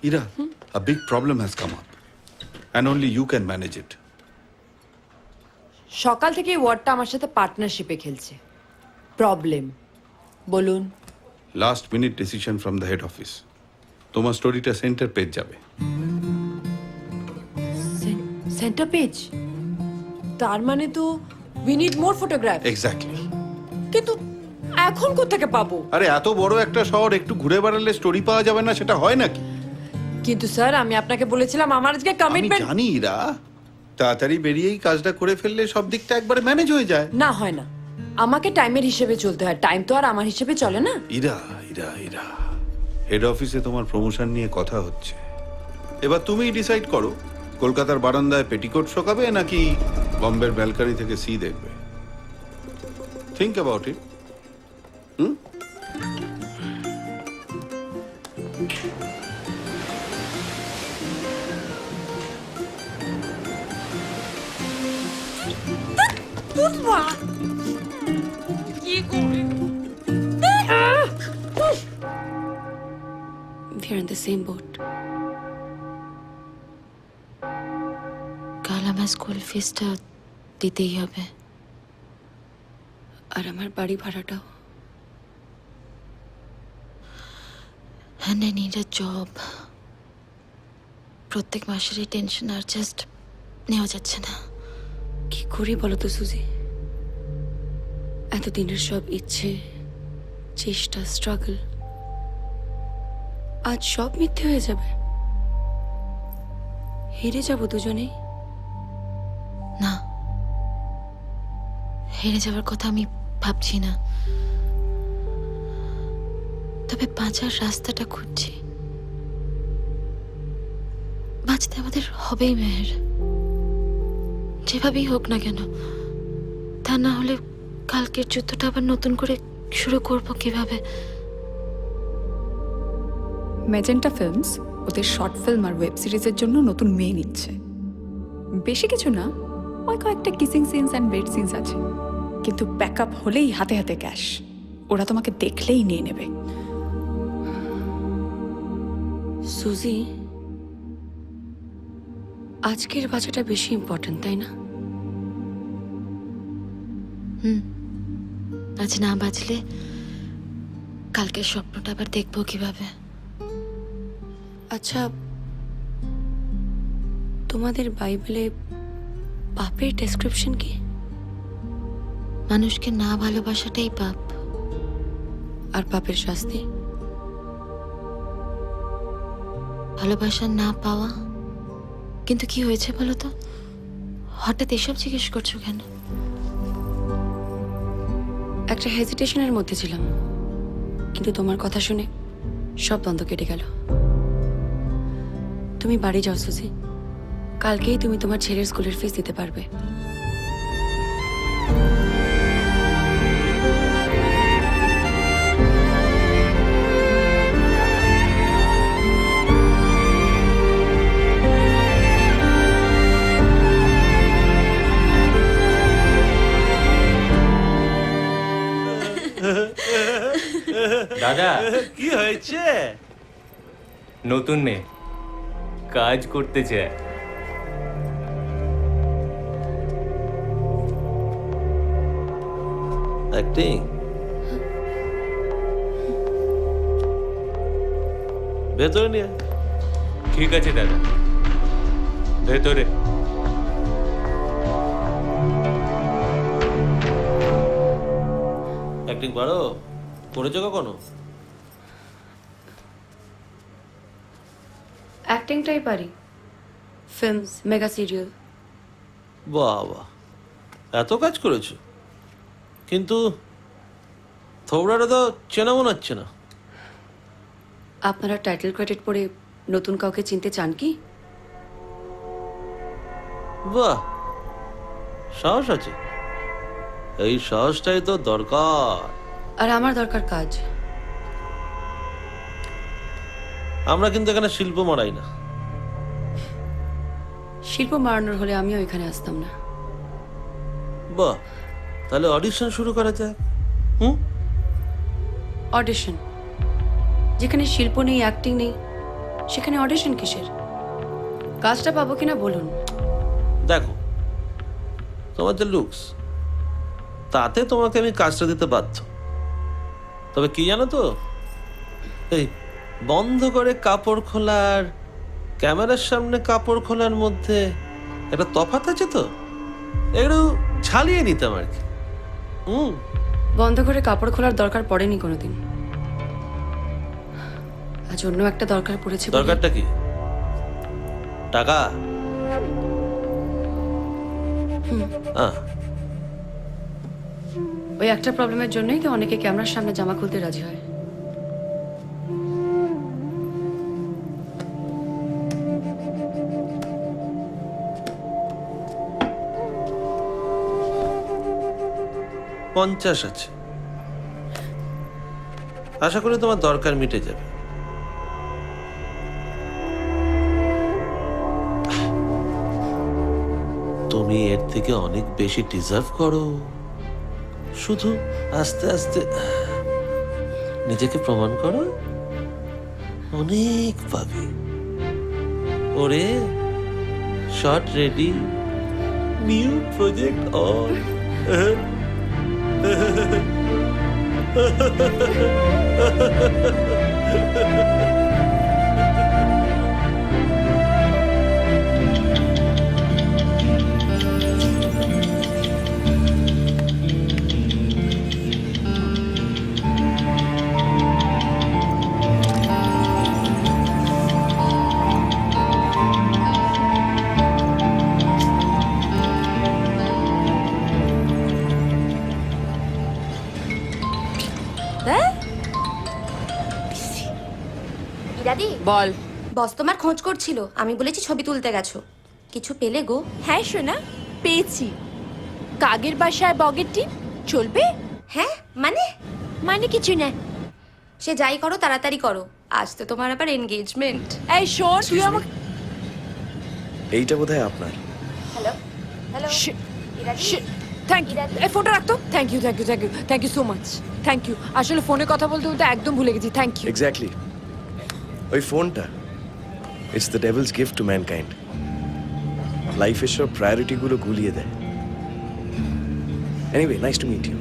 Ira, a big problem has come up. And only you can manage it. সকাল থেকে এই ওয়ার্ডটা আমার সাথে পার্টনারশিপে খেলছে। প্রবলেম বলুন। Last minute decision from the head office. তোমার স্টোরিটা সেন্টার পেজ যাবে। Centre page? তার মানে তো we need more photograph. Exactly. কিন্তু এখন কোত্থেকে পাবো? আরে এত বড় একটা শহর একটু ঘুরে বেড়ালে স্টোরি পাওয়া যাবে না, সেটা হয় নাকি? কিন্তু স্যার আমি আপনাকে বলেছিলাম আমার আজকে আমি কমিটমেন্ট। জানি ইরা, তাড়াতাড়ি বেরিয়েই কাজটা করে ফেললে সব দিকটা একবারে ম্যানেজ হয়ে যায়। না হয় না, আমাকে টাইমের হিসেবে চলতে হয়, টাইম তো আর আমার হিসেবে চলে না। ইরা ইরা ইরা, হেড অফিসে তোমার প্রমোশন নিয়ে কথা হচ্ছে। এবার তুমিই ডিসাইড করো, কলকাতার বারান্দায় পেটিকোট শোকাবে নাকি বম্বের ব্যালকনি থেকে সি দেখবে। Think about it. We're in the same boat. কাল আমার স্কুল ফিসটা দিতেই হবে, আর আমার বাড়ি ভাড়াটাও। And I need a job. প্রত্যেক মাসের এই টেনশন আর জাস্ট নেওয়া যাচ্ছে না। কি করি বলো তো সুজি? এতদিনের সব ইচ্ছে, চেষ্টা, স্ট্রাগল আজ সব মিথ্যে হয়ে যাবে। হেরে যাব দুজনেই। না, হেরে যাওয়ার কথা আমি ভাবছি না, তবে বাঁচার রাস্তাটা খুঁজছি। বাঁচতে আমাদের হবেই মেহের, যেভাবেই হোক না কেন। তা না হলে কালকের যুদ্ধটা আবার নতুন করে শুরু করব কিভাবে? ম্যাজেন্টা ফিল্মস ওদের শর্ট ফিল্ম আর ওয়েব সিরিজের জন্য নতুন মেয়ে নিচ্ছে। বেশি কিছু না, ওই কয়েকটা kissing scenes and bed scenes আছে, কিন্তু ব্যাকআপ হলেই হাতে হাতে ক্যাশ। ওরা তোমাকে দেখলেই নিয়ে নেবে। সুজি, আজকের বাঁচাটা বেশি ইম্পর্টেন্ট, তাই না? আজ না বাঁচলে কালকের স্বপ্নটা আবার দেখবো কিভাবে? আচ্ছা, তোমাদের বাইবেলে পাপের ডেসক্রিপশন কি? মানুষকে না ভালোবাসাটাই পাপ। আর পাপের শাস্তি? ভালোবাসা না পাওয়া। কিন্তু কি হয়েছে বলো তো, হঠাৎ এসব জিজ্ঞেস করছো কেন? একটা হেজিটেশনের মধ্যে ছিলাম, কিন্তু তোমার কথা শুনে সব দ্বন্দ্ব কেটে গেল। তুমি বাড়ি যাও সুজি, কালকেই তুমি তোমার ছেলের স্কুলের ফিস দিতে পারবে। দাদা, কি হয়েছে? নতুন মেয়ে কাজ করতে চায়। অ্যাক্টিং? ভেতরে নিয়ে। ঠিক আছে দাদা, ভেতরে। অ্যাক্টিং পারো? করেছো কখনো? অ্যাক্টিংটাই পারি, ফিল্মস, মেগা সিরিয়াল। বাবা, এত কাজ করেছো, কিন্তু থোবড়াটা তো চেনা মনে হচ্ছে না। আপনারা টাইটেল ক্রেডিট পড়ে নতুন কাউকে চিনতে চান কি? বাহ, সাহস আছে। এই সাহসটাই তো দরকার। আর আমার দরকার কাজ। আমরা কিন্তু এখানে শিল্প মারাই না। শিল্প মারানোর হলে আমিও এখানে আসতাম না। বাহ, তাহলে অডিশন শুরু করা যাক। অডিশন যেখানে শিল্প নেই, অ্যাক্টিং নেই, সেখানে অডিশন কিসের? কাজটা পাবো কিনা বলুন। দেখো, তোমার যে লুকস, তাতে তোমাকে আমি কাজটা দিতে বাধ্য। তবে কি জানো তো, এই বন্ধ করে কাপড় খোলার, ক্যামেরার সামনে কাপড় খোলার মধ্যে একটা তফাৎ আছে তো, একটু ছালিয়ে নিতাম আর কি। বন্ধ করে কাপড় খোলার দরকার পড়েনি কোনোদিন। আজ অন্য একটা দরকার পড়েছে বলে- দরকারটা কি? টাকা? ওই একটা প্রবলেমের জন্যই তো অনেকে ক্যামেরার সামনে জামা খুলতে রাজি হয়। পঞ্চাশ আছে, আশা করি তোমার দরকার মিটে যাবে। তুমি এর থেকে অনেক বেশি ডিজার্ভ করো। শুধু আস্তে আস্তে নিজেকে প্রমাণ করো, অনেক পাবে। ওরে, shot ready, new project on. দাদি বল। বস তোমার খোঁজ করছিল, আমি বলেছি ছবি তুলতে গেছো। কিছু পেলে গো? হ্যাঁ সোনা, পেয়েছি। কাগের বাসায় বগের টিম চলবে? হ্যাঁ মানে? মানে কিছু না। সে যাই করো তাড়াতাড়ি করো, আজ তো তোমার আবার এনগেজমেন্ট। এই শোন, তুই আমাকে এইটা বোধহয় আপনার। Hello hello thank you. এই ফোনটা রাখতো। Thank you thank you thank you thank you so much. Thank you. আসলে ফোনে কথা বলতে বলতে একদম ভুলে গেছি। Thank you. এক্স্যাক্টলি, ওই ফোনটা it's the devil's gift to mankind. লাইফের সব প্রায়োরিটিগুলো গুলিয়ে দেয়। Anyway, nice to meet you.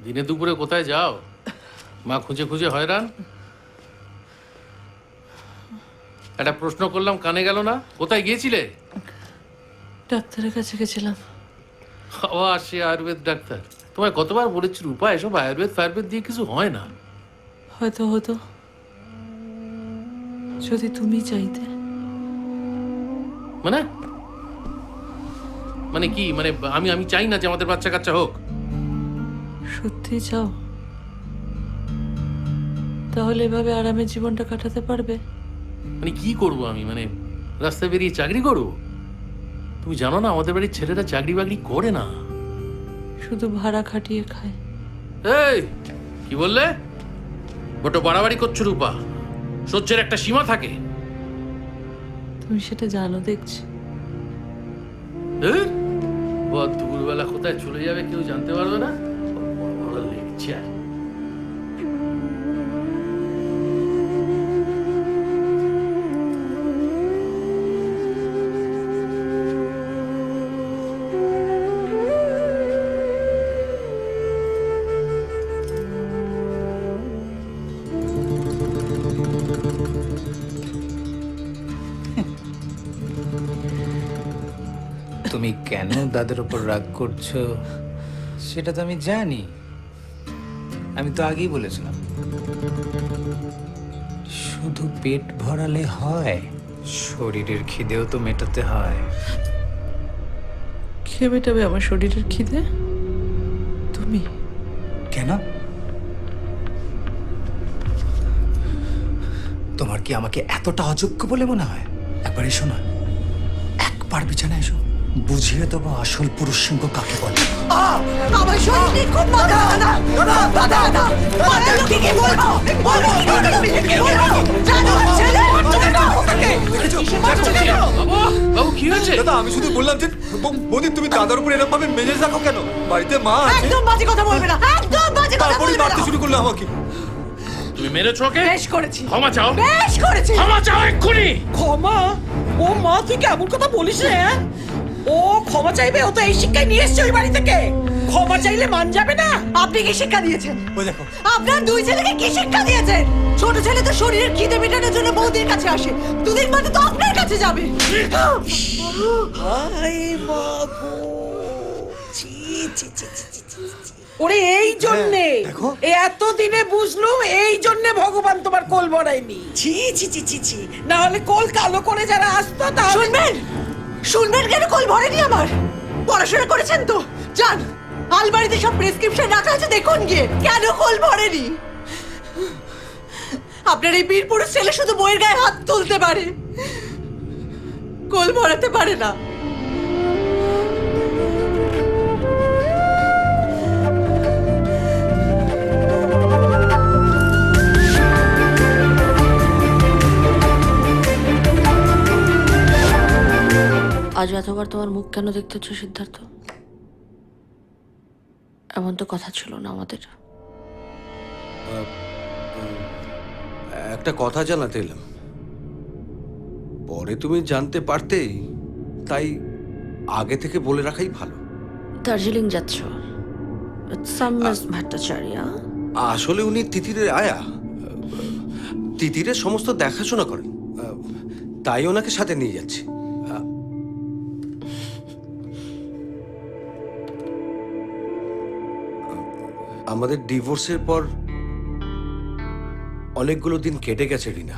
দিনে দুপুরে কোথায় যাও? মা খুঁজে খুঁজে হয়রান। একটা প্রশ্ন করলাম কানে গেল না। কোথায় গিয়েছিলে? ডাক্তারের কাছে গেছিলাম। ও সে আয়ুর্বেদ ডাক্তার। তোমায় কতবার বলেছি রূপা, এসব আয়ুর্বেদ ফায়ুর্বেদ দিয়ে কিছু হয় না। হয়তো হতো যদি তুমি চাইতে। মানে মানে কি মানে? আমি চাই না যে আমাদের বাচ্চা কাচ্চা হোক। সত্যি চাও? তাহলে এভাবে আরামে জীবনটা কাটাতে পারবে? মানে কি করব আমি? মানে রাস্তায় বেরিয়ে চাকরি করব? তুমি জানো না আমাদের বাড়ির ছেলেরা চাকরি বাকরি করে না, শুধু ভাড়া খাটিয়ে খায়। এই কি বললে? বড় বাড়াবাড়ি করছো রূপা, সহ্যের একটা সীমা থাকে। তুমি সেটা জানো দেখছি। দুপুরবেলা কোথায় চলে যাবে কেউ জানতে পারবে না। লেগেছে আর। তুমি কেন দাদার উপর রাগ করছো সেটা তো আমি জানি। আমি তো আগেই বলেছিলাম, শুধু পেট ভরালে হয়, শরীরের খিদেও তো মেটাতে হয়। কে মেটাবে আমার শরীরের খিদে? তুমি। কেন? তোমার কি আমাকে এতটা অযোগ্য বলে মনে হয়? একবার এসো না, একবার বিছানায় এসো। বুঝিয়ে দেবো আসল পুরুষ সিংহ কাকে বলে। আমার শরীরে খুব মাথা না বাধা না মাথা লোকে কি বলবো বলবো কি বলবো জানো ছেলে বাবু কি হয়েছে? দাদা আমি শুধু বললাম যে বৌদি তুমি দাদার উপর এরকম ভাবে মেজাজ রাখো কেন? বাড়িতে মা আছে। একদম বাজে কথা বলবে না একদম বাজে কথা তারপরে বলবে না মারতে শুরু করলো আমাকে। তুমি মেরেছো ওকে? বেশ করেছি ক্ষমা চাও, বেশ করেছি ক্ষমা চাও এক্ষুনি। ক্ষমা ও মা তুই কেমন কথা বলিস রে ও ক্ষমা চাইবে ও তো এই শিক্ষায় নিয়ে এসছে ওই বাড়ি থেকে ক্ষমা চাইলে মান যাবে না আপনি কি শিক্ষা দিয়েছেন ওই দেখো আপনার দুই ছেলেকে কি শিক্ষা দিয়েছেন ছোট ছেলে তো শরীরের খিদে মেটানোর জন্য বৌদির কাছে আসে দুদিন বাদে তো আপনার কাছে যাবে ওরে এই জন্যে এত দিনে বুঝলুম এই জন্যে ভগবান তোমার কোল বড়ায়নি ছি ছি ছি ছি ছি না হলে কোল কালো করে যারা আসতো তাহলে শুনবেন শুনবেন কেন কোল ভরেনি আমার পড়াশোনা করেছেন তো যান আলমারিতে সব প্রেসক্রিপশন রাখা আছে দেখুন গিয়ে কেন কোল ভরেনি আপনার এই বীর পুরুষ ছেলে শুধু বইয়ের গায়ে হাত তুলতে পারে কোল ভরাতে পারে না আজ এতবার তোমার মুখ কেন দেখতে হচ্ছে সিদ্ধার্থ? এমন তো কথা ছিল না আমাদের। একটা কথা জানাতে এলাম, পরে তুমি জানতে পারতেই, তাই আগে থেকে বলে রাখাই ভালো। দার্জিলিং যাচ্ছ? ভট্টাচার্য আসলে উনি তিতিরের আয়া, তিতিরের সমস্ত দেখাশোনা করেন, তাই ওনাকে সাথে নিয়ে যাচ্ছি। আমাদের ডিভোর্সের পর অনেকগুলো দিন কেটে গেছে রিনা।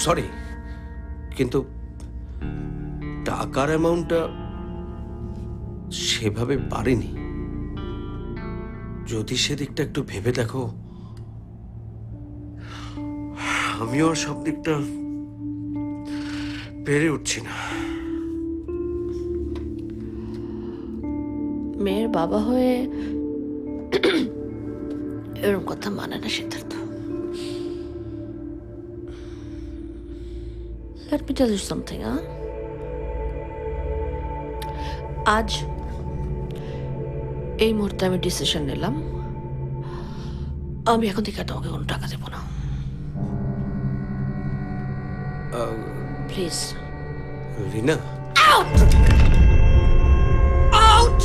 সরি, কিন্তু টাকার অ্যামাউন্টটা সেভাবে বাড়েনি। যদি সেদিকটা একটু ভেবে দেখো, আমিও আর সব দিকটা পেরে উঠছি না। মেয়ের বাবা হয়ে এরকম কথা মানে না Siddharth. Let me tell you something, আজ এই মুহূর্তে আমি ডিসিশন নিলাম, আমি এখন থেকে তোমাকে কোনো টাকা দেবো না। Please Rina, out out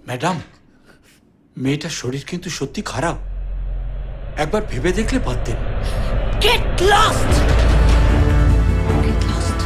madam, মেয়েটার শরীর কিন্তু সত্যি খারাপ, একবার ভেবে দেখলে পারতেন। Get lost get lost